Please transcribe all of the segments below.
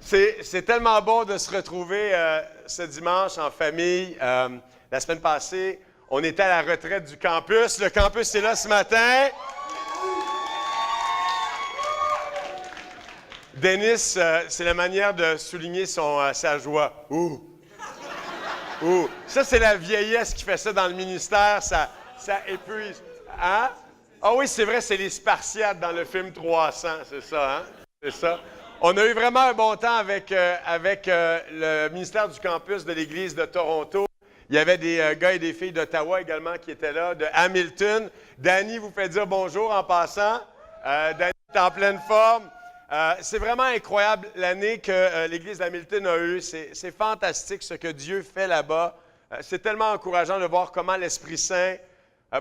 C'est tellement bon de se retrouver ce dimanche en famille. La semaine passée, on était à la retraite du campus. Le campus est là ce matin. Dennis, c'est la manière de souligner sa joie. Ouh! Ouh! Ça, c'est la vieillesse qui fait ça dans le ministère. Ça épuise. Hein? Ah oui, c'est vrai, c'est les Spartiates dans le film 300, c'est ça, hein? C'est ça. On a eu vraiment un bon temps avec le ministère du campus de l'Église de Toronto. Il y avait des gars et des filles d'Ottawa également qui étaient là, de Hamilton. Danny vous fait dire bonjour en passant. Danny est en pleine forme. C'est vraiment incroyable l'année que l'Église d'Hamilton a eue. C'est fantastique ce que Dieu fait là-bas. C'est tellement encourageant de voir comment l'Esprit Saint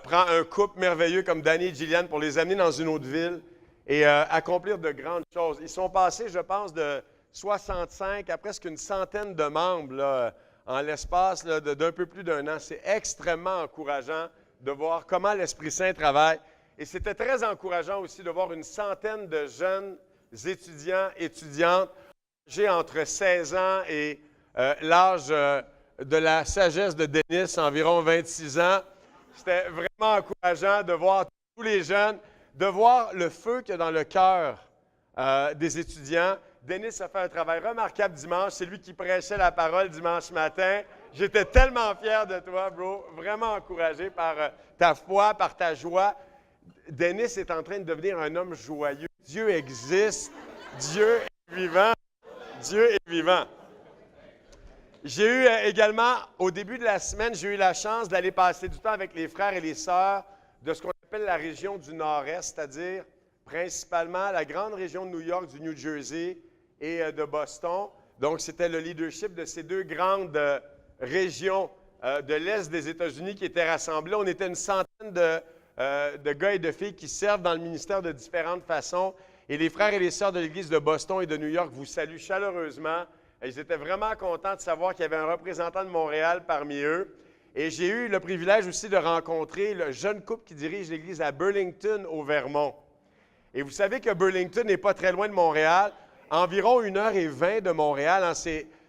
prend un couple merveilleux comme Danny et Gillian pour les amener dans une autre ville et accomplir de grandes choses. Ils sont passés, je pense, de 65 à presque une centaine de membres là, en l'espace d'un peu plus d'un an. C'est extrêmement encourageant de voir comment l'Esprit Saint travaille. Et c'était très encourageant aussi de voir une centaine de jeunes étudiants, étudiantes, âgés entre 16 ans et l'âge de la sagesse de Dennis, environ 26 ans. C'était vraiment encourageant de voir tous les jeunes, de voir le feu qu'il y a dans le cœur des étudiants. Dennis a fait un travail remarquable dimanche. C'est lui qui prêchait la parole dimanche matin. J'étais tellement fier de toi, bro. Vraiment encouragé par ta foi, par ta joie. Dennis est en train de devenir un homme joyeux. Dieu existe. Dieu est vivant. Dieu est vivant. J'ai eu également, au début de la semaine, j'ai eu la chance d'aller passer du temps avec les frères et les sœurs de ce qu'on appelle la région du Nord-Est, c'est-à-dire principalement la grande région de New York, du New Jersey et de Boston. Donc, c'était le leadership de ces deux grandes régions de l'Est des États-Unis qui étaient rassemblés. On était une centaine de gars et de filles qui servent dans le ministère de différentes façons. Et les frères et les sœurs de l'Église de Boston et de New York vous saluent chaleureusement. Ils étaient vraiment contents de savoir qu'il y avait un représentant de Montréal parmi eux. Et j'ai eu le privilège aussi de rencontrer le jeune couple qui dirige l'Église à Burlington, au Vermont. Et vous savez que Burlington n'est pas très loin de Montréal, environ 1h20 de Montréal. Hein,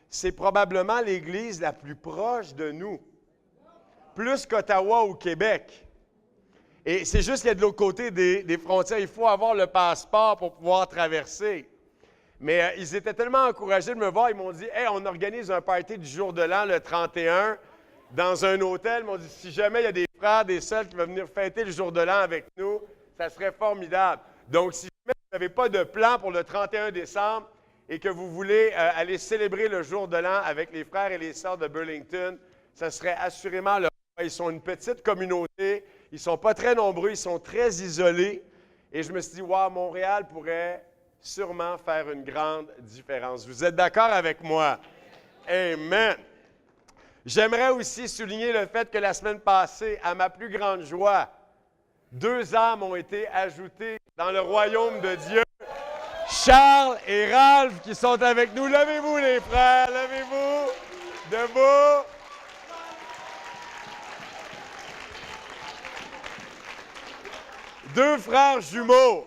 c'est probablement l'Église la plus proche de nous, plus qu'Ottawa ou Québec. Et c'est juste qu'il y a de l'autre côté des frontières. Il faut avoir le passeport pour pouvoir traverser. Mais ils étaient tellement encouragés de me voir. Ils m'ont dit, « Hey, on organise un party du jour de l'an, le 31, dans un hôtel. » Ils m'ont dit, « Si jamais il y a des frères, des sœurs qui veulent venir fêter le jour de l'an avec nous, ça serait formidable. » Donc, si jamais vous n'avez pas de plan pour le 31 décembre et que vous voulez aller célébrer le jour de l'an avec les frères et les sœurs de Burlington, ça serait assurément le... Ils sont une petite communauté. Ils ne sont pas très nombreux. Ils sont très isolés. Et je me suis dit, « Wow, Montréal pourrait... sûrement faire une grande différence. » Vous êtes d'accord avec moi? Amen. J'aimerais aussi souligner le fait que la semaine passée, à ma plus grande joie, 2 âmes ont été ajoutées dans le royaume de Dieu. Charles et Ralph qui sont avec nous. Levez-vous les frères, levez-vous. Debout. Deux frères jumeaux.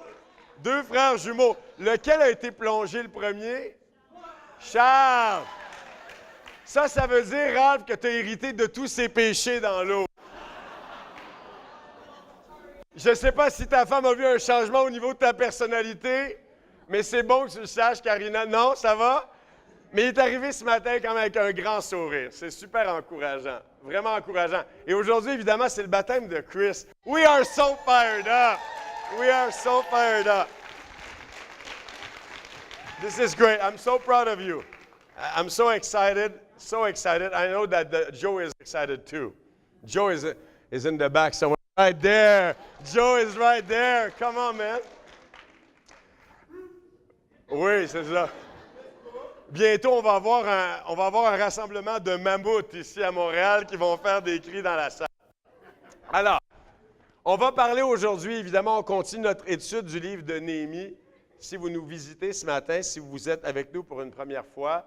Deux frères jumeaux. Lequel a été plongé le premier? Charles. Ça veut dire, Ralph, que tu as hérité de tous ses péchés dans l'eau. Je ne sais pas si ta femme a vu un changement au niveau de ta personnalité, mais c'est bon que tu le saches, Karina. Non, ça va? Mais il est arrivé ce matin quand même avec un grand sourire. C'est super encourageant. Vraiment encourageant. Et aujourd'hui, évidemment, c'est le baptême de Chris. We are so fired up. We are so fired up. This is great. I'm so proud of you. I'm so excited, so excited. I know that Joe is excited too. Joe is in the back somewhere. Right there. Joe is right there. Come on, man. Oui, c'est ça. Bientôt, on va avoir un rassemblement de mammouths ici à Montréal qui vont faire des cris dans la salle. Alors, on va parler aujourd'hui, évidemment, on continue notre étude du livre de Néhémie. Si vous nous visitez ce matin, si vous êtes avec nous pour une première fois,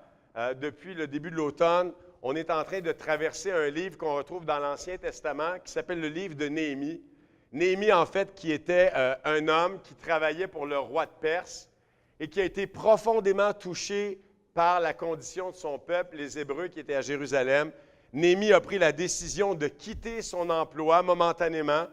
depuis le début de l'automne, on est en train de traverser un livre qu'on retrouve dans l'Ancien Testament qui s'appelle le livre de Néhémie. Néhémie, en fait, qui était un homme qui travaillait pour le roi de Perse et qui a été profondément touché par la condition de son peuple, les Hébreux qui étaient à Jérusalem, Néhémie a pris la décision de quitter son emploi momentanément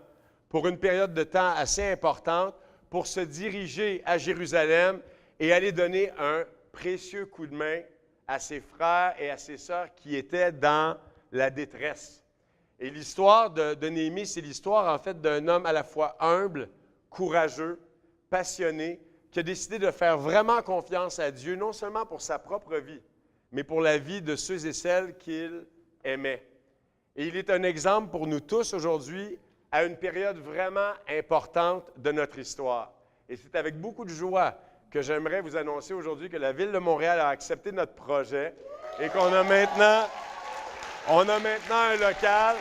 pour une période de temps assez importante pour se diriger à Jérusalem et aller donner un précieux coup de main à ses frères et à ses sœurs qui étaient dans la détresse. Et l'histoire de Néhémie, c'est l'histoire en fait d'un homme à la fois humble, courageux, passionné, qui a décidé de faire vraiment confiance à Dieu, non seulement pour sa propre vie, mais pour la vie de ceux et celles qu'il aimait. Et il est un exemple pour nous tous aujourd'hui à une période vraiment importante de notre histoire. Et c'est avec beaucoup de joie que j'aimerais vous annoncer aujourd'hui que la Ville de Montréal a accepté notre projet et qu'on a maintenant un local.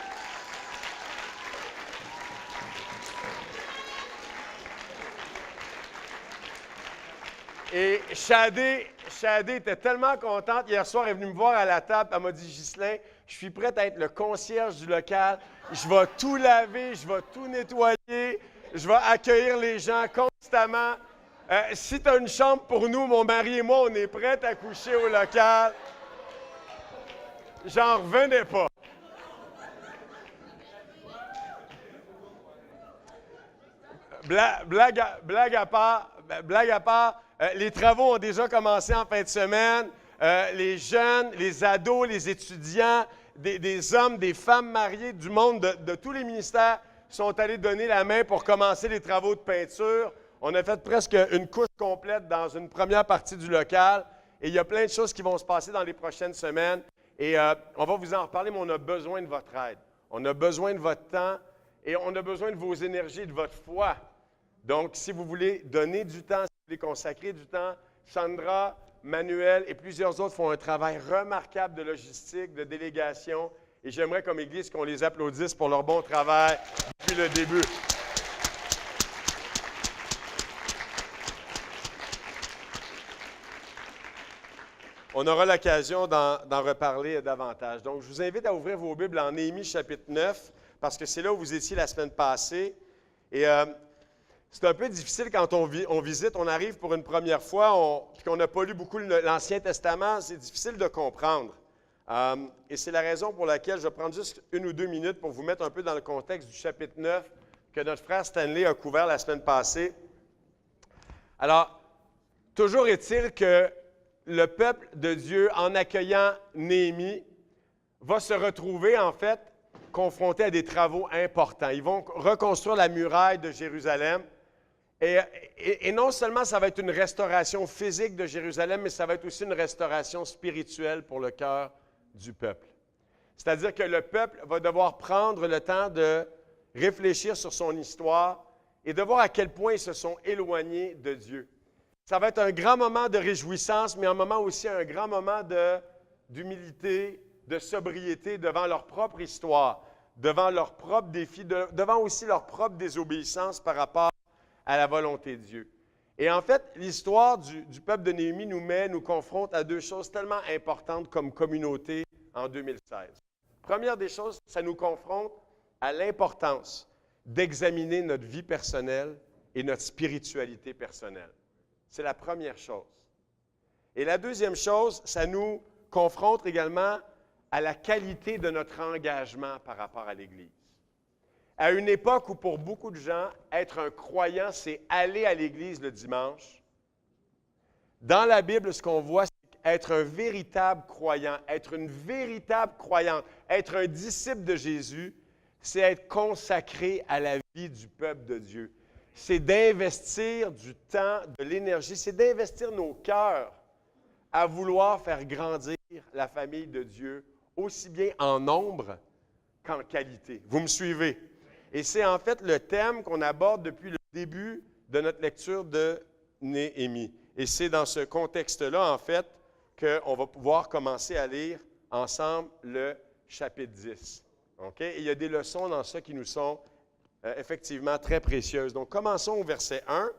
Et Shadé était tellement contente. Hier soir, elle est venue me voir à la table. Elle m'a dit, Ghislain, je suis prête à être le concierge du local. Je vais tout laver, je vais tout nettoyer, je vais accueillir les gens constamment. Si tu as une chambre pour nous, mon mari et moi, on est prêts à coucher au local. J'en revenais pas. Blague à part, les travaux ont déjà commencé en fin de semaine. Les jeunes, les ados, les étudiants, des hommes, des femmes mariées du monde, de tous les ministères sont allés donner la main pour commencer les travaux de peinture. On a fait presque une couche complète dans une première partie du local. Et il y a plein de choses qui vont se passer dans les prochaines semaines. Et on va vous en reparler, mais on a besoin de votre aide. On a besoin de votre temps et on a besoin de vos énergies, de votre foi. Donc, si vous voulez donner du temps, si vous voulez consacrer du temps, Sandra, Manuel et plusieurs autres font un travail remarquable de logistique, de délégation. Et j'aimerais, comme Église, qu'on les applaudisse pour leur bon travail depuis le début. On aura l'occasion d'en reparler davantage. Donc, je vous invite à ouvrir vos Bibles en Néhémie chapitre 9, parce que c'est là où vous étiez la semaine passée. Et c'est un peu difficile quand on visite, on arrive pour une première fois, puis qu'on n'a pas lu beaucoup l'Ancien Testament, c'est difficile de comprendre. Et c'est la raison pour laquelle je vais prendre juste 1 ou 2 minutes pour vous mettre un peu dans le contexte du chapitre 9 que notre frère Stanley a couvert la semaine passée. Alors, toujours est-il que le peuple de Dieu, en accueillant Néhémie, va se retrouver, en fait, confronté à des travaux importants. Ils vont reconstruire la muraille de Jérusalem. Et non seulement ça va être une restauration physique de Jérusalem, mais ça va être aussi une restauration spirituelle pour le cœur du peuple. C'est-à-dire que le peuple va devoir prendre le temps de réfléchir sur son histoire et de voir à quel point ils se sont éloignés de Dieu. Ça va être un grand moment de réjouissance, mais un moment aussi un grand moment d'humilité, de sobriété devant leur propre histoire, devant leurs propres défis, devant aussi leur propre désobéissance par rapport à la volonté de Dieu. Et en fait, l'histoire du peuple de Néhémie nous confronte à 2 choses tellement importantes comme communauté en 2016. Première des choses, ça nous confronte à l'importance d'examiner notre vie personnelle et notre spiritualité personnelle. C'est la première chose. Et la deuxième chose, ça nous confronte également à la qualité de notre engagement par rapport à l'Église. À une époque où pour beaucoup de gens, être un croyant, c'est aller à l'Église le dimanche. Dans la Bible, ce qu'on voit, c'est être un véritable croyant, être une véritable croyante, être un disciple de Jésus, c'est être consacré à la vie du peuple de Dieu. C'est d'investir du temps, de l'énergie, c'est d'investir nos cœurs à vouloir faire grandir la famille de Dieu, aussi bien en nombre qu'en qualité. Vous me suivez? Et c'est en fait le thème qu'on aborde depuis le début de notre lecture de Néhémie. Et c'est dans ce contexte-là, en fait, qu'on va pouvoir commencer à lire ensemble le chapitre 10. Okay? Et il y a des leçons dans ça qui nous sont effectivement très précieuses. Donc, commençons au verset 1.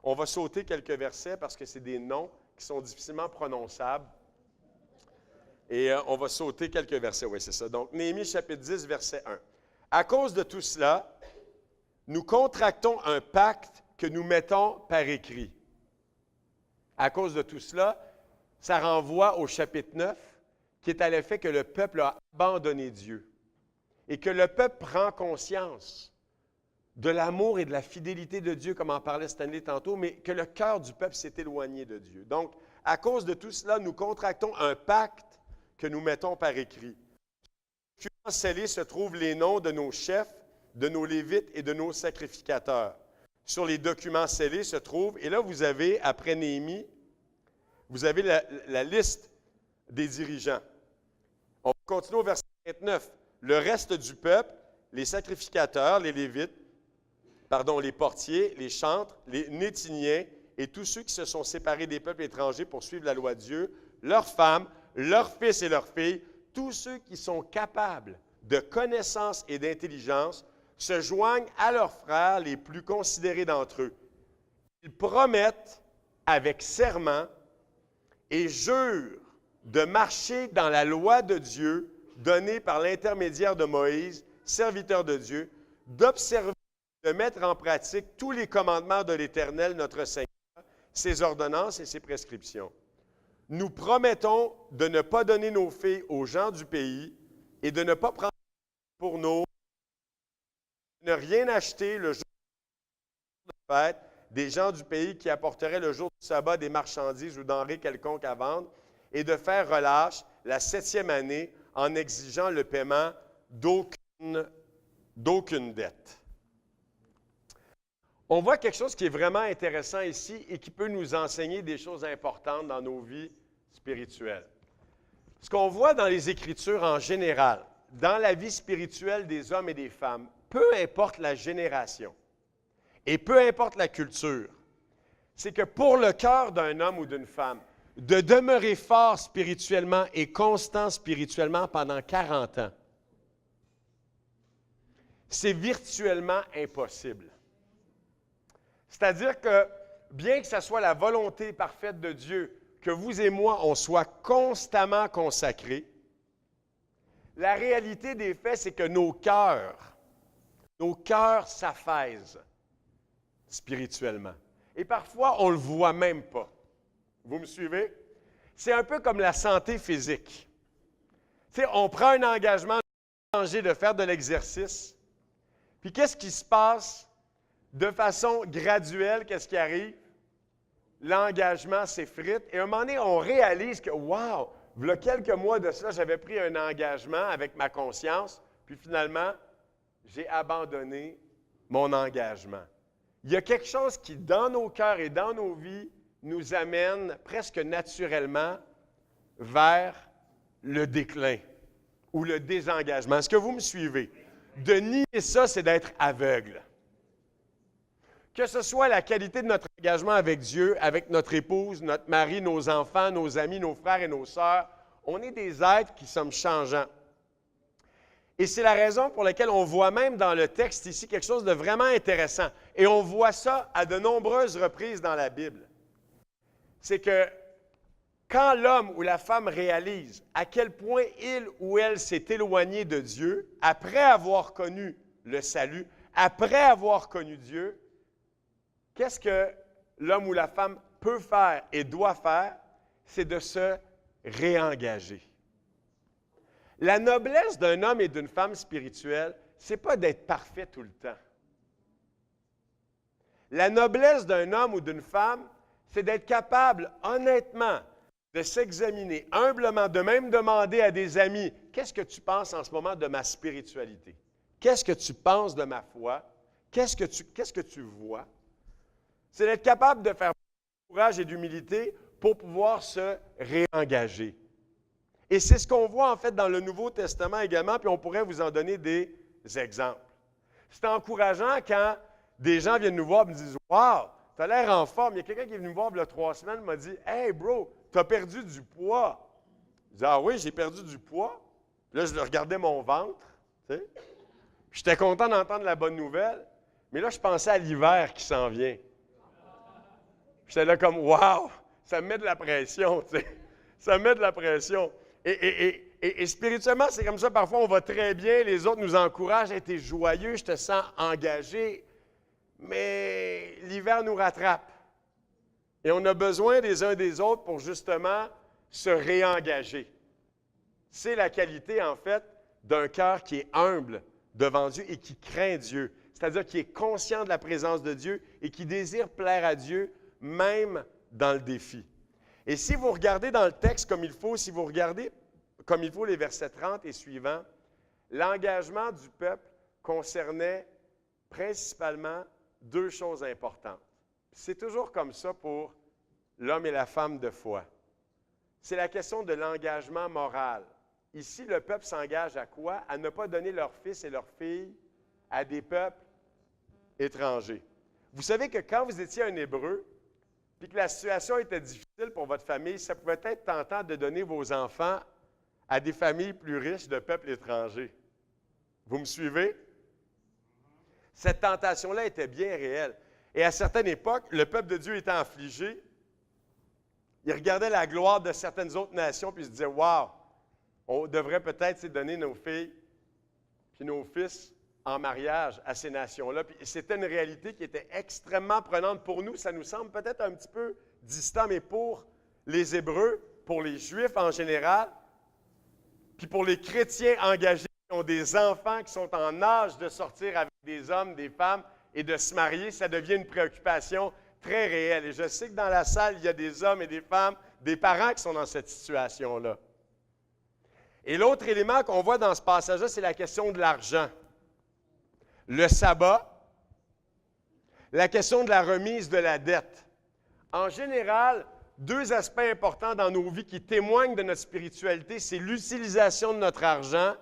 On va sauter quelques versets parce que c'est des noms qui sont difficilement prononçables. Et on va sauter quelques versets. Oui, c'est ça. Donc, Néhémie chapitre 10, verset 1. À cause de tout cela, nous contractons un pacte que nous mettons par écrit. À cause de tout cela, ça renvoie au chapitre 9, qui est à l'effet que le peuple a abandonné Dieu et que le peuple prend conscience de l'amour et de la fidélité de Dieu, comme en parlait Stanley tantôt, mais que le cœur du peuple s'est éloigné de Dieu. Donc, à cause de tout cela, nous contractons un pacte que nous mettons par écrit. Dans le document scellé se trouvent les noms de nos chefs, de nos lévites et de nos sacrificateurs. Sur les documents scellés se trouve, et là vous avez, après Néhémie, vous avez la liste des dirigeants. On continue au verset 29. Le reste du peuple, les sacrificateurs, les lévites, les portiers, les chantres, les Néthiniens et tous ceux qui se sont séparés des peuples étrangers pour suivre la loi de Dieu, leurs femmes, leurs fils et leurs filles, tous ceux qui sont capables de connaissance et d'intelligence, se joignent à leurs frères les plus considérés d'entre eux. Ils promettent avec serment et jurent de marcher dans la loi de Dieu donnée par l'intermédiaire de Moïse, serviteur de Dieu, d'observer, de mettre en pratique tous les commandements de l'Éternel, notre Seigneur, ses ordonnances et ses prescriptions. Nous promettons de ne pas donner nos filles aux gens du pays et de ne pas prendre pour nos ne rien acheter le jour de fête des gens du pays qui apporteraient le jour du sabbat des marchandises ou denrées quelconques à vendre et de faire relâche la 7e année en exigeant le paiement d'aucune dette. On voit quelque chose qui est vraiment intéressant ici et qui peut nous enseigner des choses importantes dans nos vies spirituelles. Ce qu'on voit dans les Écritures en général, dans la vie spirituelle des hommes et des femmes, peu importe la génération et peu importe la culture, c'est que pour le cœur d'un homme ou d'une femme, de demeurer fort spirituellement et constant spirituellement pendant 40 ans, c'est virtuellement impossible. C'est-à-dire que, bien que ce soit la volonté parfaite de Dieu, que vous et moi, on soit constamment consacrés, la réalité des faits, c'est que nos cœurs s'affaissent spirituellement. Et parfois, on ne le voit même pas. Vous me suivez? C'est un peu comme la santé physique. Tu sais, on prend un engagement de manger, de faire de l'exercice. Puis qu'est-ce qui se passe de façon graduelle? Qu'est-ce qui arrive? L'engagement s'effrite. Et à un moment donné, on réalise que, wow, il y a quelques mois de cela, j'avais pris un engagement avec ma conscience. Puis finalement, j'ai abandonné mon engagement. Il y a quelque chose qui, dans nos cœurs et dans nos vies, nous amène presque naturellement vers le déclin ou le désengagement. Est-ce que vous me suivez? De nier ça, c'est d'être aveugle. Que ce soit la qualité de notre engagement avec Dieu, avec notre épouse, notre mari, nos enfants, nos amis, nos frères et nos sœurs, on est des êtres qui sommes changeants. Et c'est la raison pour laquelle on voit même dans le texte ici quelque chose de vraiment intéressant. Et on voit ça à de nombreuses reprises dans la Bible. C'est que quand l'homme ou la femme réalise à quel point il ou elle s'est éloigné de Dieu, après avoir connu le salut, après avoir connu Dieu, qu'est-ce que l'homme ou la femme peut faire et doit faire? C'est de se réengager. La noblesse d'un homme et d'une femme spirituelle, ce n'est pas d'être parfait tout le temps. La noblesse d'un homme ou d'une femme, c'est d'être capable, honnêtement, de s'examiner humblement, de même demander à des amis, qu'est-ce que tu penses en ce moment de ma spiritualité? Qu'est-ce que tu penses de ma foi? Qu'est-ce que tu vois? C'est d'être capable de faire du courage et d'humilité pour pouvoir se réengager. Et c'est ce qu'on voit en fait dans le Nouveau Testament également, puis on pourrait vous en donner des exemples. C'est encourageant quand des gens viennent nous voir et me disent « Wow, tu as l'air en forme. » Il y a quelqu'un qui est venu me voir il y a 3 semaines, m'a dit « Hey bro, tu as perdu du poids. » Je dis « Ah oui, j'ai perdu du poids. » Puis là, je regardais mon ventre, tu sais. J'étais content d'entendre la bonne nouvelle, mais là, je pensais à l'hiver qui s'en vient. J'étais là comme « Wow, ça me met de la pression, tu sais. Ça me met de la pression. » Et spirituellement, c'est comme ça. Parfois, on va très bien, les autres nous encouragent, hey, t'es joyeux, je te sens engagé, mais l'hiver nous rattrape. Et on a besoin des uns des autres pour justement se réengager. C'est la qualité, en fait, d'un cœur qui est humble devant Dieu et qui craint Dieu. C'est-à-dire qui est conscient de la présence de Dieu et qui désire plaire à Dieu, même dans le défi. Et si vous regardez dans le texte comme il faut, si vous regardez comme il faut les versets 30 et suivants, l'engagement du peuple concernait principalement deux choses importantes. C'est toujours comme ça pour l'homme et la femme de foi. C'est la question de l'engagement moral. Ici, le peuple s'engage à quoi? À ne pas donner leurs fils et leurs filles à des peuples étrangers. Vous savez que quand vous étiez un Hébreu, puis que la situation était difficile pour votre famille, ça pouvait être tentant de donner vos enfants à des familles plus riches de peuples étrangers. Vous me suivez? Cette tentation-là était bien réelle. Et à certaines époques, le peuple de Dieu étant affligé, il regardait la gloire de certaines autres nations, puis il se disait, « Wow, on devrait peut-être donner nos filles puis nos fils en mariage à ces nations-là. » Puis c'était une réalité qui était extrêmement prenante pour nous. Ça nous semble peut-être un petit peu distant, mais pour les Hébreux, pour les Juifs en général, puis pour les chrétiens engagés qui ont des enfants qui sont en âge de sortir avec des hommes, des femmes et de se marier, ça devient une préoccupation très réelle. Et je sais que dans la salle, il y a des hommes et des femmes, des parents qui sont dans cette situation-là. Et l'autre élément qu'on voit dans ce passage-là, c'est la question de l'argent. Le sabbat, la question de la remise de la dette. En général, deux aspects importants dans nos vies qui témoignent de notre spiritualité, c'est l'utilisation de notre argent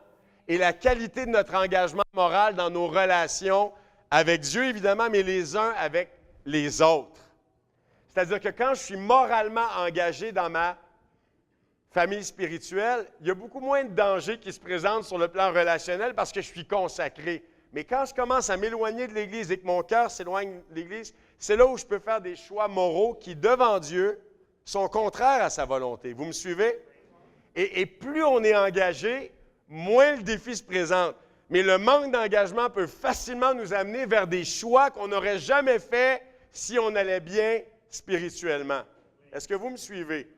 et la qualité de notre engagement moral dans nos relations avec Dieu, évidemment, mais les uns avec les autres. C'est-à-dire que quand je suis moralement engagé dans ma famille spirituelle, il y a beaucoup moins de dangers qui se présentent sur le plan relationnel parce que je suis consacré. Mais quand je commence à m'éloigner de l'Église et que mon cœur s'éloigne de l'Église, c'est là où je peux faire des choix moraux qui, devant Dieu, sont contraires à sa volonté. Vous me suivez? Et plus on est engagé, moins le défi se présente. Mais le manque d'engagement peut facilement nous amener vers des choix qu'on n'aurait jamais faits si on allait bien spirituellement. Est-ce que vous me suivez?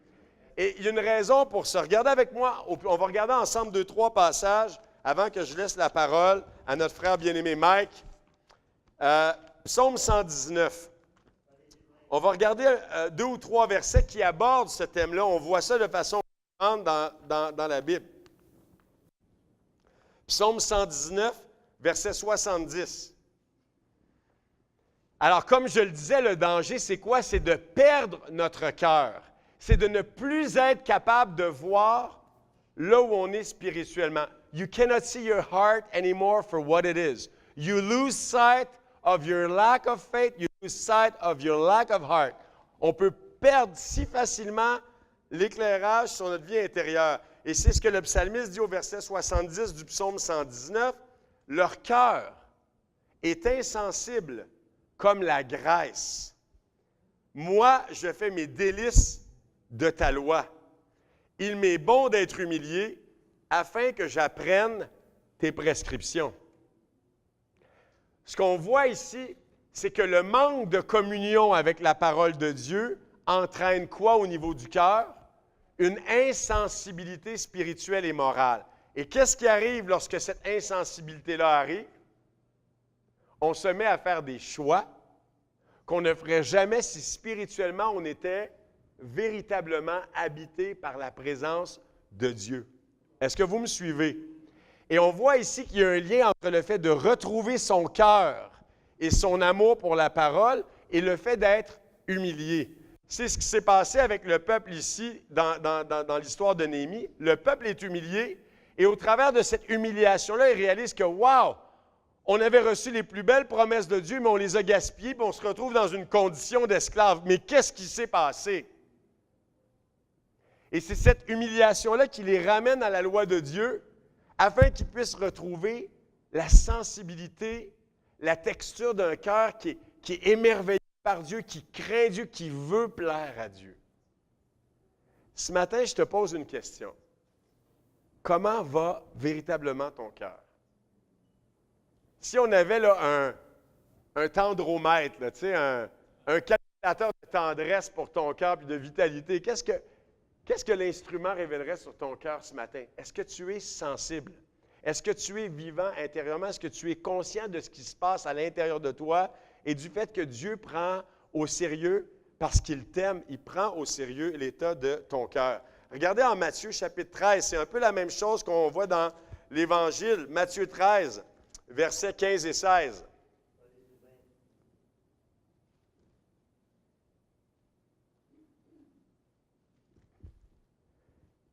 Et il y a une raison pour ça. Regardez avec moi, on va regarder ensemble 2-3 passages avant que je laisse la parole à notre frère bien-aimé Mike. Psaume 119. On va regarder 2 ou 3 versets qui abordent ce thème-là. On voit ça de façon différente dans la Bible. Psaume 119, verset 70. Alors, comme je le disais, le danger, c'est quoi? C'est de perdre notre cœur. C'est de ne plus être capable de voir là où on est spirituellement. You cannot see your heart anymore for what it is. You lose sight of your lack of faith. You lose sight of your lack of heart. On peut perdre si facilement l'éclairage sur notre vie intérieure. Et c'est ce que le psalmiste dit au verset 70 du psaume 119. Leur cœur est insensible comme la graisse. Moi, je fais mes délices de ta loi. Il m'est bon d'être humilié afin que j'apprenne tes prescriptions. Ce qu'on voit ici, c'est que le manque de communion avec la parole de Dieu entraîne quoi au niveau du cœur? Une insensibilité spirituelle et morale. Et qu'est-ce qui arrive lorsque cette insensibilité-là arrive? On se met à faire des choix qu'on ne ferait jamais si spirituellement on était véritablement habité par la présence de Dieu. Est-ce que vous me suivez? Et on voit ici qu'il y a un lien entre le fait de retrouver son cœur et son amour pour la parole et le fait d'être humilié. C'est ce qui s'est passé avec le peuple ici dans l'histoire de Néhémie. Le peuple est humilié et au travers de cette humiliation-là, il réalise que, wow, on avait reçu les plus belles promesses de Dieu, mais on les a gaspillées, puis on se retrouve dans une condition d'esclave. Mais qu'est-ce qui s'est passé? Et c'est cette humiliation-là qui les ramène à la loi de Dieu afin qu'ils puissent retrouver la sensibilité, la texture d'un cœur qui est émerveillé par Dieu, qui craint Dieu, qui veut plaire à Dieu. Ce matin, je te pose une question. Comment va véritablement ton cœur? Si on avait là, un tendromètre, là, un calculateur de tendresse pour ton cœur et de vitalité, qu'est-ce Qu'est-ce que l'instrument révélerait sur ton cœur ce matin? Est-ce que tu es sensible? Est-ce que tu es vivant intérieurement? Est-ce que tu es conscient de ce qui se passe à l'intérieur de toi et du fait que Dieu prend au sérieux, parce qu'il t'aime, il prend au sérieux l'état de ton cœur? Regardez en Matthieu chapitre 13, c'est un peu la même chose qu'on voit dans l'Évangile. Matthieu 13, versets 15 et 16.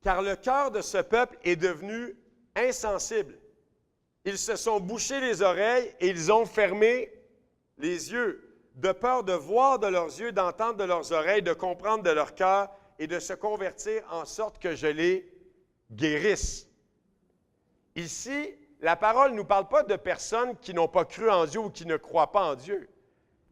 Car le cœur de ce peuple est devenu insensible. Ils se sont bouchés les oreilles et ils ont fermé les yeux, de peur de voir de leurs yeux, d'entendre de leurs oreilles, de comprendre de leur cœur et de se convertir en sorte que je les guérisse. Ici, la parole ne nous parle pas de personnes qui n'ont pas cru en Dieu ou qui ne croient pas en Dieu.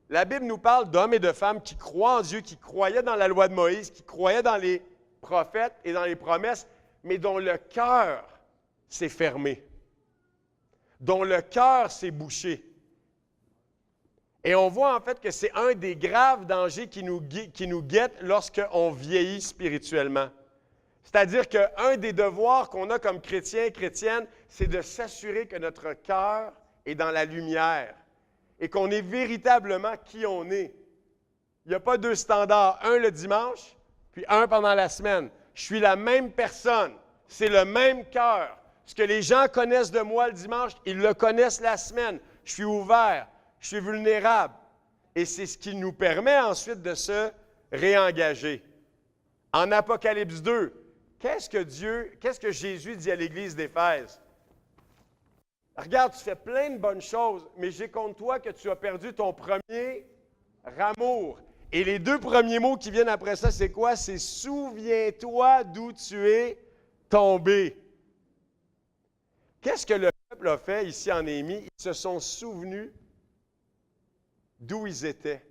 La Bible nous parle d'hommes et de femmes qui croient en Dieu, qui croyaient dans la loi de Moïse, qui croyaient dans les prophètes et dans les promesses, mais dont le cœur s'est fermé, dont le cœur s'est bouché. Et on voit en fait que c'est un des graves dangers qui nous guette lorsqu'on vieillit spirituellement. C'est-à-dire qu'un des devoirs qu'on a comme chrétiens et chrétiennes, c'est de s'assurer que notre cœur est dans la lumière et qu'on est véritablement qui on est. Il n'y a pas deux standards, un le dimanche, puis un pendant la semaine. Je suis la même personne, c'est le même cœur. Ce que les gens connaissent de moi le dimanche, ils le connaissent la semaine. Je suis ouvert, je suis vulnérable. Et c'est ce qui nous permet ensuite de se réengager. En Apocalypse 2, qu'est-ce que Jésus dit à l'Église d'Éphèse? Regarde, tu fais plein de bonnes choses, mais j'ai contre toi que tu as perdu ton premier amour. Et les deux premiers mots qui viennent après ça, c'est quoi? C'est « souviens-toi d'où tu es tombé ». Qu'est-ce que le peuple a fait ici en Néhémie? Ils se sont souvenus d'où ils étaient.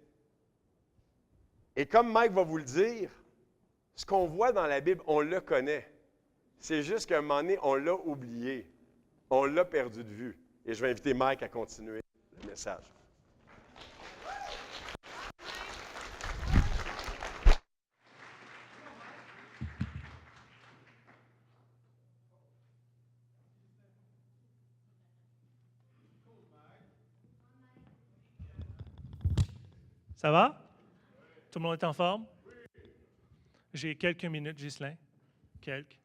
Et comme Mike va vous le dire, ce qu'on voit dans la Bible, on le connaît. C'est juste qu'à un moment donné, on l'a oublié. On l'a perdu de vue. Et je vais inviter Mike à continuer le message. Ça va? Tout le monde est en forme? J'ai quelques minutes, Ghislain. Quelques.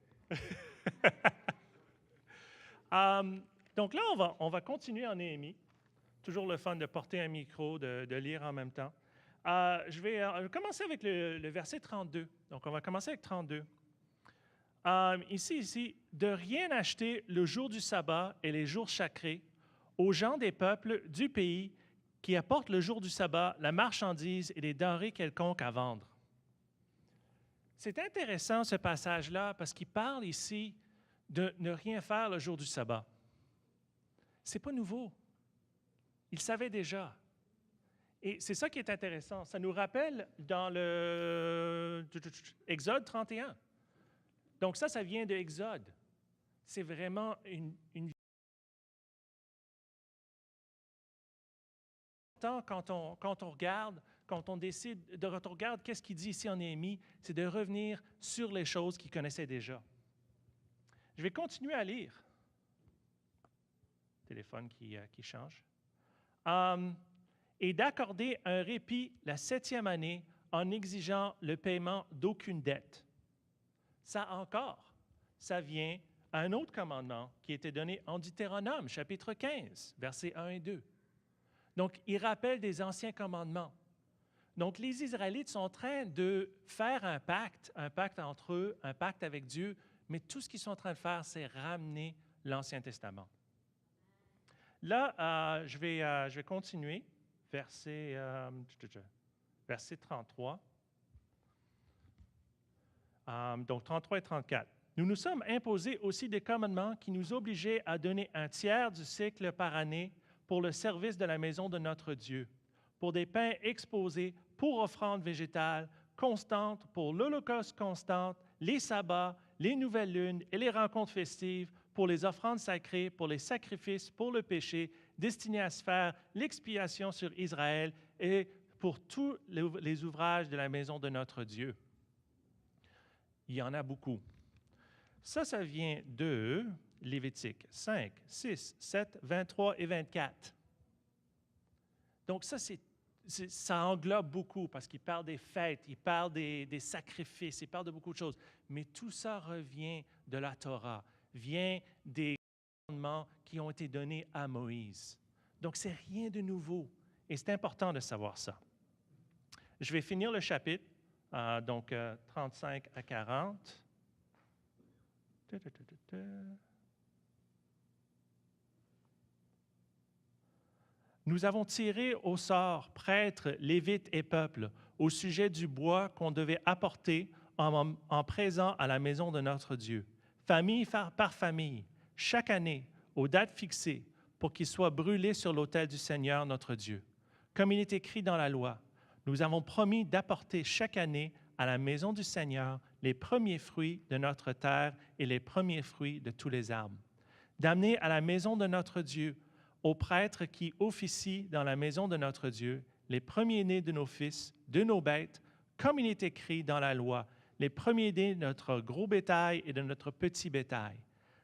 Donc là, on va continuer en Néhémie. Toujours le fun de porter un micro, de lire en même temps. Je vais commencer avec le verset 32. Donc, on va commencer avec 32. Ici, de rien acheter le jour du sabbat et les jours sacrés aux gens des peuples du pays qui apportent le jour du sabbat la marchandise et les denrées quelconques à vendre. C'est intéressant ce passage-là parce qu'il parle ici de ne rien faire le jour du sabbat. Ce n'est pas nouveau. Il savait déjà. Et c'est ça qui est intéressant. Ça nous rappelle dans le Exode 31. Donc ça vient de Exode. C'est vraiment une quand on regarde, quand on décide de regarder qu'est-ce qu'il dit ici en Néhémie, c'est de revenir sur les choses qu'il connaissait déjà. Je vais continuer à lire. Téléphone qui change. Et d'accorder un répit la 7e année en exigeant le paiement d'aucune dette. Ça encore, ça vient à un autre commandement qui était donné en Deutéronome, chapitre 15, versets 1 et 2. Donc, il rappelle des anciens commandements. Donc, les Israélites sont en train de faire un pacte entre eux, un pacte avec Dieu, mais tout ce qu'ils sont en train de faire, c'est ramener l'Ancien Testament. Là, je vais continuer, verset 33. Donc, 33 et 34. Nous nous sommes imposés aussi des commandements qui nous obligeaient à donner un tiers du cycle par année pour le service de la maison de notre Dieu, pour des pains exposés, pour offrandes végétales constantes, pour l'holocauste constante, les sabbats, les nouvelles lunes et les rencontres festives, pour les offrandes sacrées, pour les sacrifices, pour le péché, destinés à se faire l'expiation sur Israël et pour tous les ouvrages de la maison de notre Dieu. il y en a beaucoup. Ça vient de Lévitique 5, 6, 7, 23 et 24. Donc ça englobe beaucoup parce qu'il parle des fêtes, il parle des sacrifices, il parle de beaucoup de choses. Mais tout ça revient de la Torah, vient des commandements qui ont été donnés à Moïse. Donc, c'est rien de nouveau. Et c'est important de savoir ça. Je vais finir le chapitre, 35 à 40. Nous avons tiré au sort, prêtres, lévites et peuples, au sujet du bois qu'on devait apporter en présent à la maison de notre Dieu, famille par famille, chaque année, aux dates fixées, pour qu'il soit brûlé sur l'autel du Seigneur notre Dieu. Comme il est écrit dans la loi, nous avons promis d'apporter chaque année à la maison du Seigneur les premiers fruits de notre terre et les premiers fruits de tous les arbres. D'amener à la maison de notre Dieu, aux prêtres qui officient dans la maison de notre Dieu, les premiers-nés de nos fils, de nos bêtes, comme il est écrit dans la loi, les premiers-nés de notre gros bétail et de notre petit bétail.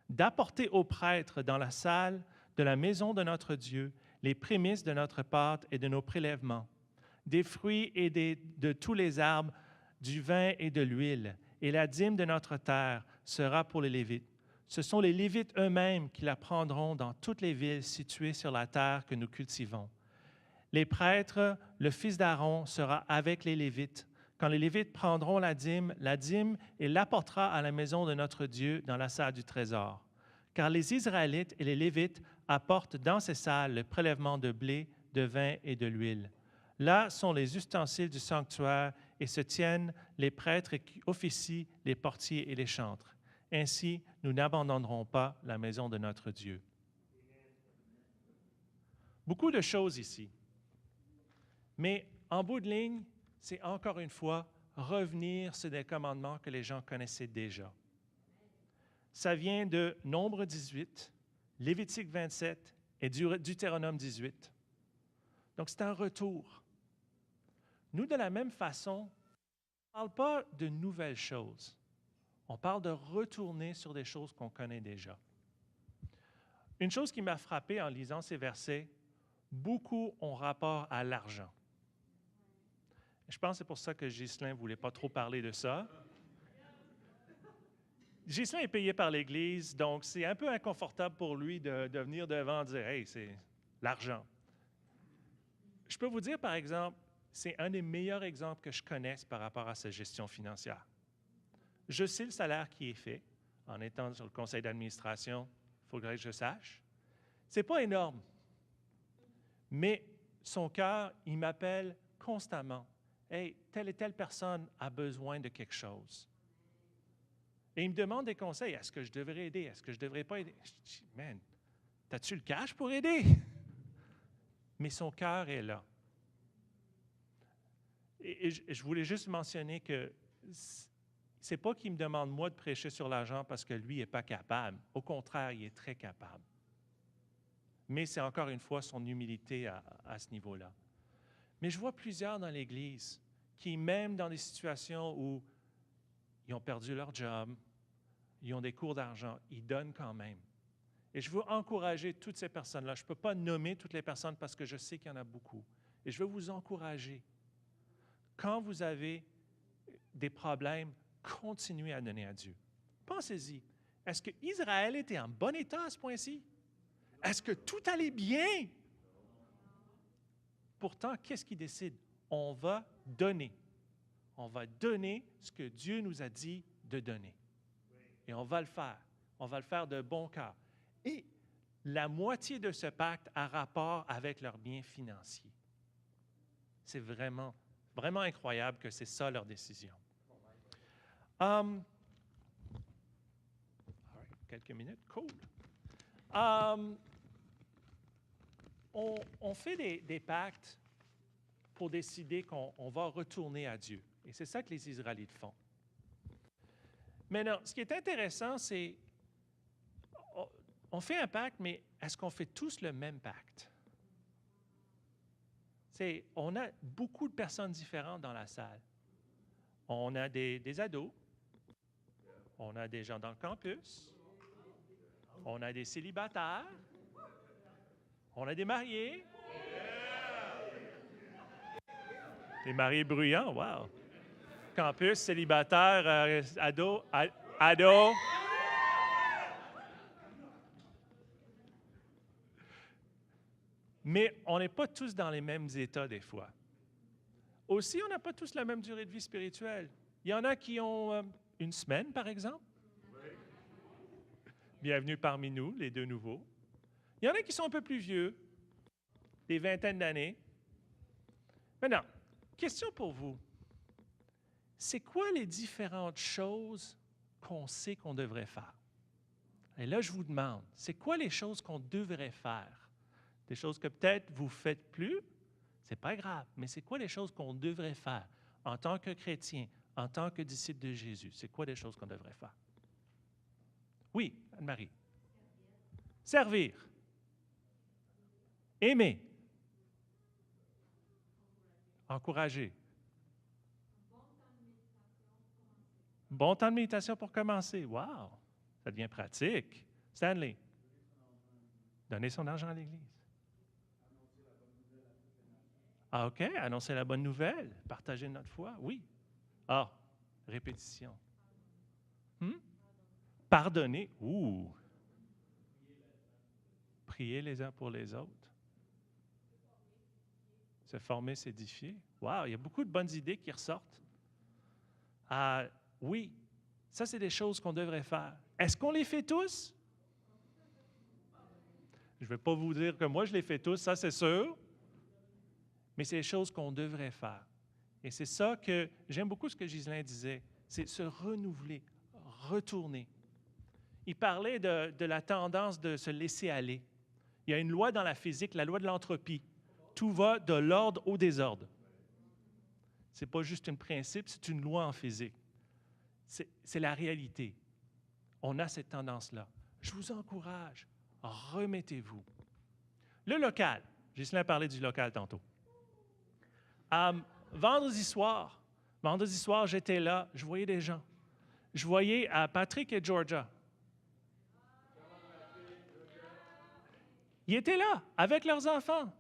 D'apporter aux prêtres dans la salle de la maison de notre Dieu les prémices de notre pâte et de nos prélèvements, des fruits et de tous les arbres, du vin et de l'huile, et la dîme de notre terre sera pour les Lévites. Ce sont les Lévites eux-mêmes qui la prendront dans toutes les villes situées sur la terre que nous cultivons. Les prêtres, le fils d'Aaron, sera avec les Lévites. Quand les Lévites prendront la dîme, et l'apportera à la maison de notre Dieu dans la salle du trésor. Car les Israélites et les Lévites apportent dans ces salles le prélèvement de blé, de vin et de l'huile. Là sont les ustensiles du sanctuaire et se tiennent les prêtres qui officient, les portiers et les chantres. Ainsi, nous n'abandonnerons pas la maison de notre Dieu. Beaucoup de choses ici. Mais en bout de ligne, c'est encore une fois revenir sur des commandements que les gens connaissaient déjà. Ça vient de Nombre 18, Lévitique 27 et Deutéronome 18. Donc, c'est un retour. Nous, de la même façon, on ne parle pas de nouvelles choses. On parle de retourner sur des choses qu'on connaît déjà. Une chose qui m'a frappé en lisant ces versets, beaucoup ont rapport à l'argent. Je pense que c'est pour ça que Ghislain ne voulait pas trop parler de ça. Ghislain est payé par l'Église, donc c'est un peu inconfortable pour lui de venir devant et dire « Hey, c'est l'argent ». Je peux vous dire, par exemple, c'est un des meilleurs exemples que je connaisse par rapport à sa gestion financière. Je sais le salaire qui est fait. En étant sur le conseil d'administration, il faudrait que je sache. Ce n'est pas énorme. Mais son cœur, il m'appelle constamment. « Hey, telle et telle personne a besoin de quelque chose. » Et il me demande des conseils. « Est-ce que je devrais aider? Est-ce que je ne devrais pas aider? » Je dis « Man, as-tu le cash pour aider? » Mais son cœur est là. Et je voulais juste mentionner que c'est pas qu'il me demande, moi, de prêcher sur l'argent parce que lui n'est pas capable. Au contraire, il est très capable. Mais c'est encore une fois son humilité à ce niveau-là. Mais je vois plusieurs dans l'Église qui, même dans des situations où ils ont perdu leur job, ils ont des cours d'argent, ils donnent quand même. Et je veux encourager toutes ces personnes-là. Je ne peux pas nommer toutes les personnes parce que je sais qu'il y en a beaucoup. Et je veux vous encourager. Quand vous avez des problèmes, continuez à donner à Dieu. Pensez-y. Est-ce qu'Israël était en bon état à ce point-ci? Est-ce que tout allait bien? Pourtant, qu'est-ce qu'il décide? On va donner. On va donner ce que Dieu nous a dit de donner. Et on va le faire. On va le faire de bon cœur. Et la moitié de ce pacte a rapport avec leurs biens financiers. C'est vraiment, vraiment incroyable que c'est ça leur décision. Quelques minutes, cool. On fait des pactes pour décider qu'on va retourner à Dieu. Et c'est ça que les Israélites font. Maintenant, ce qui est intéressant, c'est on fait un pacte, mais est-ce qu'on fait tous le même pacte? On a beaucoup de personnes différentes dans la salle. On a des ados, On a des gens dans le campus. On a des célibataires. On a des mariés. Des mariés bruyants, wow. Campus, célibataire, ado. Mais on n'est pas tous dans les mêmes états des fois. Aussi, on n'a pas tous la même durée de vie spirituelle. Il y en a qui ont une semaine, par exemple. Bienvenue parmi nous, les deux nouveaux. Il y en a qui sont un peu plus vieux, des vingtaines d'années. Maintenant, question pour vous. C'est quoi les différentes choses qu'on sait qu'on devrait faire? Et là, je vous demande, c'est quoi les choses qu'on devrait faire? Des choses que peut-être vous ne faites plus, c'est pas grave, mais c'est quoi les choses qu'on devrait faire en tant que chrétien, en tant que disciple de Jésus? C'est quoi les choses qu'on devrait faire? Oui, Anne-Marie. Servir. Aimer. Encourager. Bon temps de méditation pour commencer. Wow! Ça devient pratique. Stanley. Donner son argent à l'Église. Ah, OK. Annoncer la bonne nouvelle. Partager notre foi. Oui. Ah, répétition. Pardonner. Ouh. Prier les uns pour les autres. Se former, s'édifier. Wow, il y a beaucoup de bonnes idées qui ressortent. Oui, ça, c'est des choses qu'on devrait faire. Est-ce qu'on les fait tous? Je ne vais pas vous dire que moi, je les fais tous, ça, c'est sûr. Mais c'est des choses qu'on devrait faire. Et c'est ça que j'aime beaucoup ce que Ghislain disait, c'est se renouveler, retourner. Il parlait de la tendance de se laisser aller. Il y a une loi dans la physique, la loi de l'entropie. Tout va de l'ordre au désordre. Ce n'est pas juste un principe, c'est une loi en physique. C'est la réalité. On a cette tendance-là. Je vous encourage, remettez-vous. Le local, Ghislain parlait du local tantôt. Vendredi soir, j'étais là, je voyais des gens. Je voyais Patrick et Georgia. Ils étaient là, avec leurs enfants.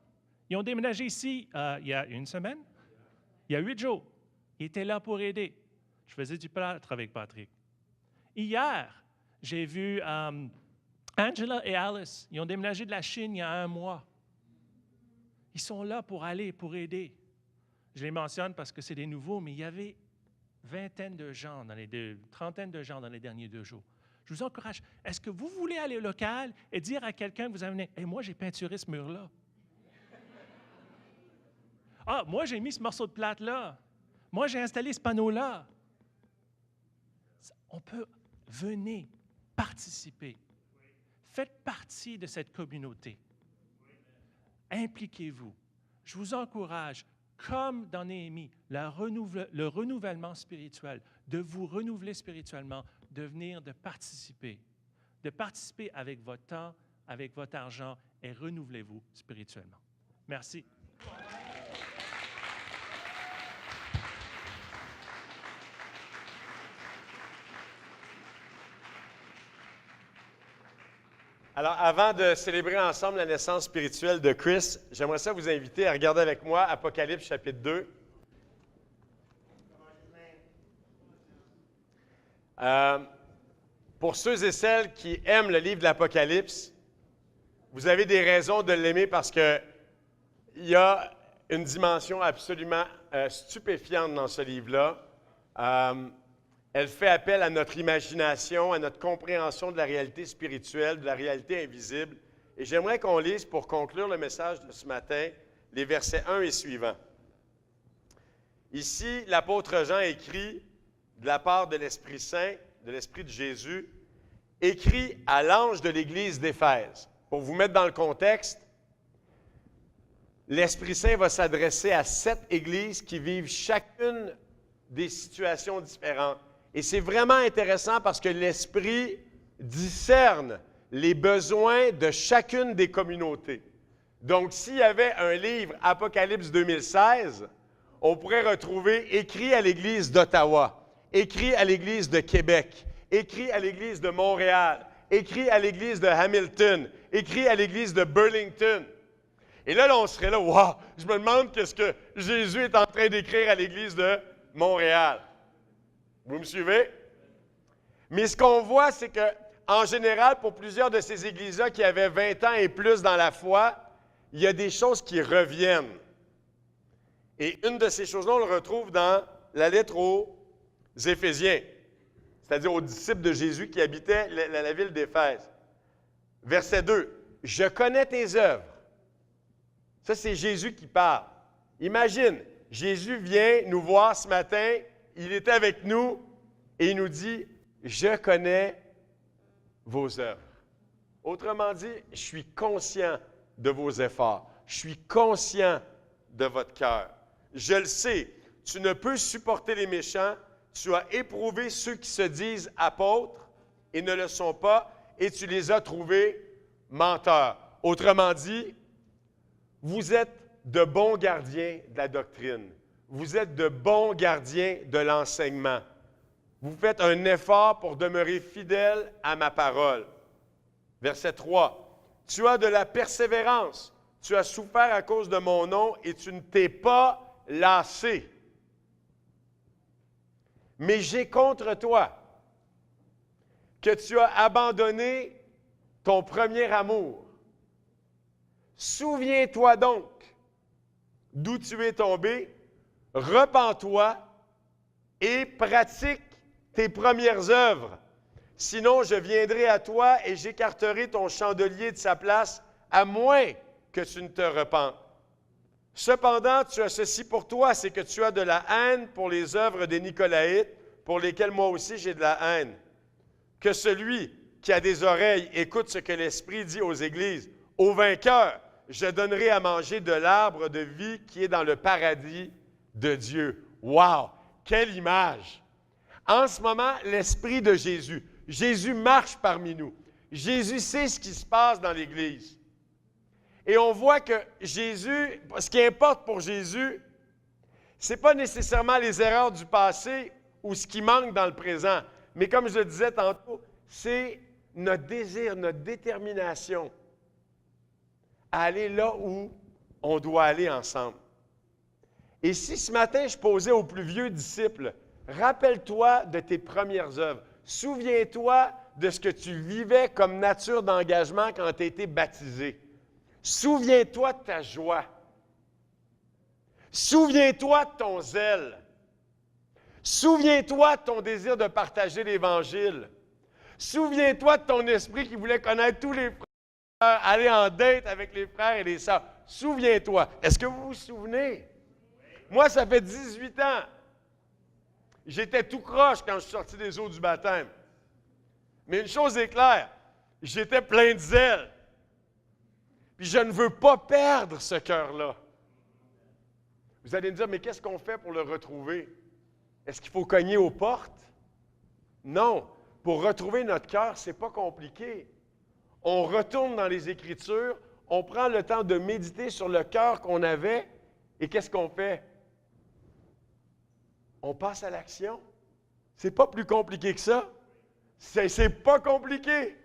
Ils ont déménagé ici il y a une semaine, il y a 8 jours. Ils étaient là pour aider. Je faisais du plâtre avec Patrick. Hier, j'ai vu Angela et Alice. Ils ont déménagé de la Chine il y a 1 mois. Ils sont là pour aider. Je les mentionne parce que c'est des nouveaux, mais il y avait trentaine de gens dans les derniers 2 jours. Je vous encourage. Est-ce que vous voulez aller au local et dire à quelqu'un que vous avez « Hey, moi, j'ai peinturé ce mur-là. » « Ah, moi, j'ai mis ce morceau de plâtre-là. Moi, j'ai installé ce panneau-là. » On peut venir participer. Faites partie de cette communauté. Impliquez-vous. Je vous encourage, comme dans Néhémie, le renouvellement spirituel, de vous renouveler spirituellement, de venir, de participer avec votre temps, avec votre argent, et renouvelez-vous spirituellement. Merci. Alors, avant de célébrer ensemble la naissance spirituelle de Chris, j'aimerais ça vous inviter à regarder avec moi Apocalypse chapitre 2. Pour ceux et celles qui aiment le livre de l'Apocalypse, vous avez des raisons de l'aimer parce qu'il y a une dimension absolument stupéfiante dans ce livre-là. Elle fait appel à notre imagination, à notre compréhension de la réalité spirituelle, de la réalité invisible. Et j'aimerais qu'on lise, pour conclure le message de ce matin, les versets 1 et suivants. Ici, l'apôtre Jean écrit, de la part de l'Esprit Saint, de l'Esprit de Jésus, écrit à l'ange de l'Église d'Éphèse. Pour vous mettre dans le contexte, l'Esprit Saint va s'adresser à 7 églises qui vivent chacune des situations différentes. Et c'est vraiment intéressant parce que l'Esprit discerne les besoins de chacune des communautés. Donc, s'il y avait un livre Apocalypse 2016, on pourrait retrouver écrit à l'Église d'Ottawa, écrit à l'Église de Québec, écrit à l'Église de Montréal, écrit à l'Église de Hamilton, écrit à l'Église de Burlington. Et là, on serait là, wow, je me demande qu'est-ce que Jésus est en train d'écrire à l'Église de Montréal. Vous me suivez? Mais ce qu'on voit, c'est qu'en général, pour plusieurs de ces églises-là qui avaient 20 ans et plus dans la foi, il y a des choses qui reviennent. Et une de ces choses-là, on le retrouve dans la lettre aux Éphésiens, c'est-à-dire aux disciples de Jésus qui habitaient la ville d'Éphèse. Verset 2, « Je connais tes œuvres. » Ça, c'est Jésus qui parle. Imagine, Jésus vient nous voir ce matin, il était avec nous et il nous dit, « Je connais vos œuvres. » Autrement dit, je suis conscient de vos efforts. Je suis conscient de votre cœur. Je le sais, tu ne peux supporter les méchants, tu as éprouvé ceux qui se disent apôtres et ne le sont pas, et tu les as trouvés menteurs. Autrement dit, vous êtes de bons gardiens de la doctrine. Vous êtes de bons gardiens de l'enseignement. Vous faites un effort pour demeurer fidèle à ma parole. Verset 3. Tu as de la persévérance. Tu as souffert à cause de mon nom et tu ne t'es pas lassé. Mais j'ai contre toi que tu as abandonné ton premier amour. Souviens-toi donc d'où tu es tombé, repens-toi et pratique tes premières œuvres. Sinon, je viendrai à toi et j'écarterai ton chandelier de sa place, à moins que tu ne te repentes. Cependant, tu as ceci pour toi, c'est que tu as de la haine pour les œuvres des Nicolaïtes, pour lesquelles moi aussi j'ai de la haine. Que celui qui a des oreilles écoute ce que l'Esprit dit aux églises. Au vainqueur, je donnerai à manger de l'arbre de vie qui est dans le paradis de Dieu. Wow! Quelle image! En ce moment, l'Esprit de Jésus. Jésus marche parmi nous. Jésus sait ce qui se passe dans l'Église. Et on voit que Jésus, ce qui importe pour Jésus, ce n'est pas nécessairement les erreurs du passé ou ce qui manque dans le présent, mais comme je le disais tantôt, c'est notre désir, notre détermination à aller là où on doit aller ensemble. Et si ce matin, je posais aux plus vieux disciples, rappelle-toi de tes premières œuvres. Souviens-toi de ce que tu vivais comme nature d'engagement quand tu as été baptisé. Souviens-toi de ta joie. Souviens-toi de ton zèle. Souviens-toi de ton désir de partager l'Évangile. Souviens-toi de ton esprit qui voulait connaître tous les frères, aller en date avec les frères et les sœurs. Souviens-toi. Est-ce que vous vous souvenez? Moi, ça fait 18 ans. J'étais tout croche quand je suis sorti des eaux du baptême. Mais une chose est claire, j'étais plein de zèle. Puis je ne veux pas perdre ce cœur-là. Vous allez me dire, mais qu'est-ce qu'on fait pour le retrouver? Est-ce qu'il faut cogner aux portes? Non. Pour retrouver notre cœur, ce n'est pas compliqué. On retourne dans les Écritures, on prend le temps de méditer sur le cœur qu'on avait, et qu'est-ce qu'on fait? On passe à l'action. C'est pas plus compliqué que ça. C'est pas compliqué.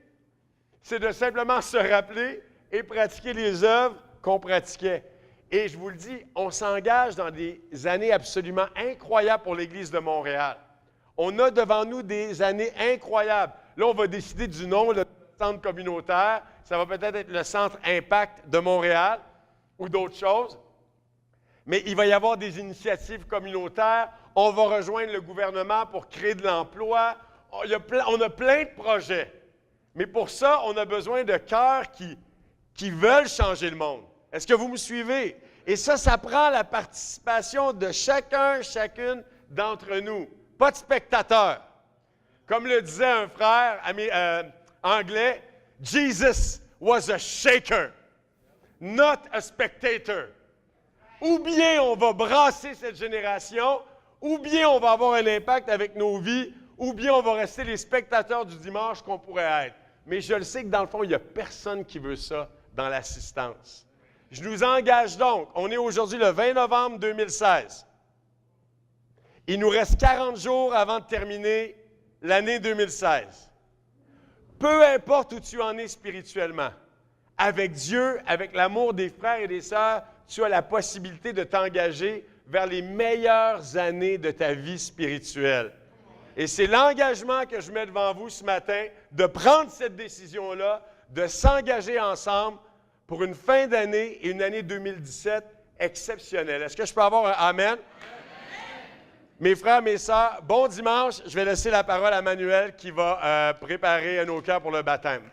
C'est de simplement se rappeler et pratiquer les œuvres qu'on pratiquait. Et je vous le dis, on s'engage dans des années absolument incroyables pour l'Église de Montréal. On a devant nous des années incroyables. Là, on va décider du nom de notre centre communautaire. Ça va peut-être être le Centre Impact de Montréal ou d'autres choses. Mais il va y avoir des initiatives communautaires. On va rejoindre le gouvernement pour créer de l'emploi. On a plein de projets. Mais pour ça, on a besoin de cœurs qui veulent changer le monde. Est-ce que vous me suivez? Et ça prend la participation de chacune d'entre nous. Pas de spectateurs. Comme le disait un frère anglais, Jesus was a shaker, not a spectator. Ou bien on va brasser cette génération, ou bien on va avoir un impact avec nos vies, ou bien on va rester les spectateurs du dimanche qu'on pourrait être. Mais je le sais que dans le fond, il n'y a personne qui veut ça dans l'assistance. Je nous engage donc, on est aujourd'hui le 20 novembre 2016. Il nous reste 40 jours avant de terminer l'année 2016. Peu importe où tu en es spirituellement, avec Dieu, avec l'amour des frères et des sœurs, tu as la possibilité de t'engager vers les meilleures années de ta vie spirituelle. Et c'est l'engagement que je mets devant vous ce matin, de prendre cette décision-là, de s'engager ensemble pour une fin d'année et une année 2017 exceptionnelle. Est-ce que je peux avoir un Amen? Mes frères, mes sœurs, bon dimanche. Je vais laisser la parole à Manuel qui va préparer nos cœurs pour le baptême.